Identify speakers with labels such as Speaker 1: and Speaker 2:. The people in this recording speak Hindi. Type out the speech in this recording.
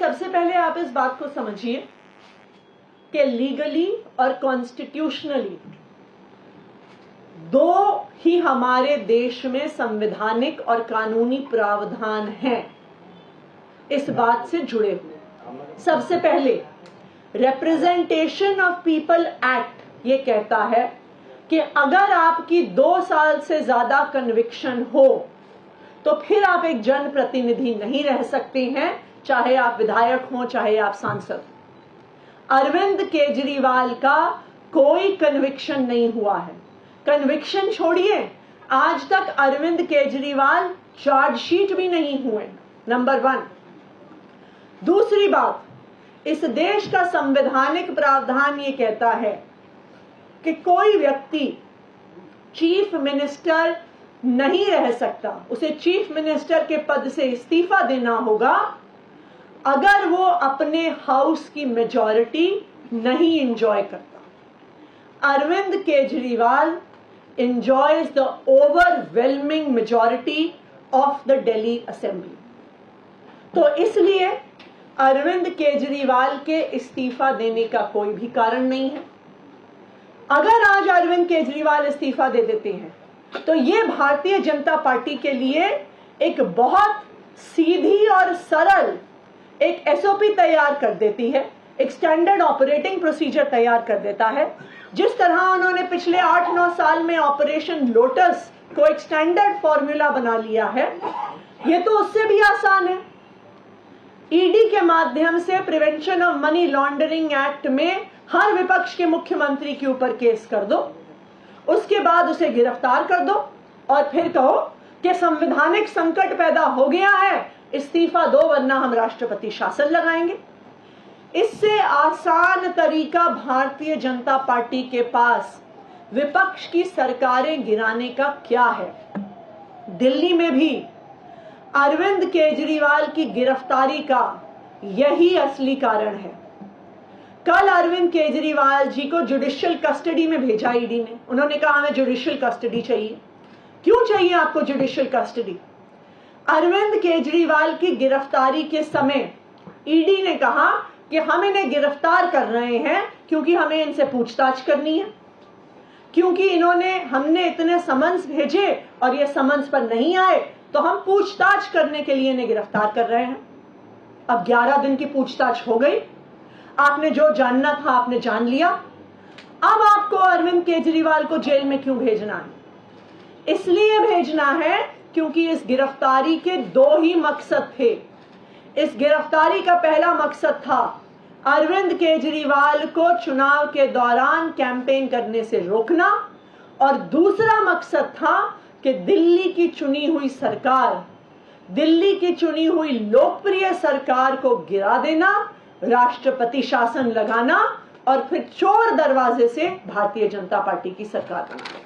Speaker 1: सबसे पहले आप इस बात को समझिए कि लीगली और कॉन्स्टिट्यूशनली दो ही हमारे देश में संवैधानिक और कानूनी प्रावधान हैं इस बात से जुड़े हुए। सबसे पहले रिप्रेजेंटेशन ऑफ पीपल एक्ट ये कहता है कि अगर आपकी 2 साल से ज्यादा कन्विक्शन हो तो फिर आप एक जनप्रतिनिधि नहीं रह सकते हैं, चाहे आप विधायक हों चाहे आप सांसद। अरविंद केजरीवाल का कोई कन्विक्शन नहीं हुआ है। कन्विक्शन छोड़िए, आज तक अरविंद केजरीवाल चार्जशीट भी नहीं हुए, नंबर 1। दूसरी बात, इस देश का संवैधानिक प्रावधान ये कहता है कि कोई व्यक्ति चीफ मिनिस्टर नहीं रह सकता, उसे चीफ मिनिस्टर के पद से इस्तीफा देना होगा अगर वो अपने हाउस की मेजॉरिटी नहीं एंजॉय करता। Arvind Kejriwal enjoys the overwhelming majority of the Delhi Assembly। तो इसलिए अरविंद केजरीवाल के इस्तीफा देने का कोई भी कारण नहीं है। अगर आज अरविंद केजरीवाल इस्तीफा दे देते हैं तो ये भारतीय जनता पार्टी के लिए एक बहुत सीधी और सरल एक एसओपी तैयार कर देती है, एक स्टैंडर्ड ऑपरेटिंग प्रोसीजर तैयार कर देता है। जिस तरह उन्होंने पिछले 8-9 साल में ऑपरेशन लोटस को एक स्टैंडर्ड फॉर्मूला बना लिया है, ये तो उससे भी आसान है। ईडी के माध्यम से prevention of money laundering act में हर विपक्ष के मुख्यमंत्री के ऊपर केस कर दो, उसके बाद उसे गिरफ्तार कर दो और फिर कहो कि संवैधानिक संकट पैदा हो गया है, इस्तीफा दो वरना हम राष्ट्रपति शासन लगाएंगे। इससे आसान तरीका भारतीय जनता पार्टी के पास विपक्ष की सरकारें गिराने का क्या है। दिल्ली में भी अरविंद केजरीवाल की गिरफ्तारी का यही असली कारण है। कल अरविंद केजरीवाल जी को जुडिशियल कस्टडी में भेजा ईडी ने। उन्होंने कहा हमें जुडिशियल कस्टडी चाहिए। क्यों चाहिए आपको जुडिशियल कस्टडी? अरविंद केजरीवाल की गिरफ्तारी के समय ईडी ने कहा कि हम इन्हें गिरफ्तार कर रहे हैं क्योंकि हमें इनसे पूछताछ करनी है, क्योंकि हमने इतने समन्स भेजे और ये समन्स पर नहीं आए तो हम पूछताछ करने के लिए इन्हें गिरफ्तार कर रहे हैं। अब 11 दिन की पूछताछ हो गई, आपने जो जानना था आपने जान लिया। अब आपको अरविंद केजरीवाल को जेल में क्यों भेजना है? इसलिए भेजना है क्योंकि इस गिरफ्तारी के 2 ही मकसद थे। इस गिरफ्तारी का पहला मकसद था अरविंद केजरीवाल को चुनाव के दौरान कैंपेन करने से रोकना और दूसरा मकसद था कि दिल्ली की चुनी हुई सरकार, दिल्ली की चुनी हुई लोकप्रिय सरकार को गिरा देना, राष्ट्रपति शासन लगाना और फिर चोर दरवाजे से भारतीय जनता पार्टी की सरकार बनाना।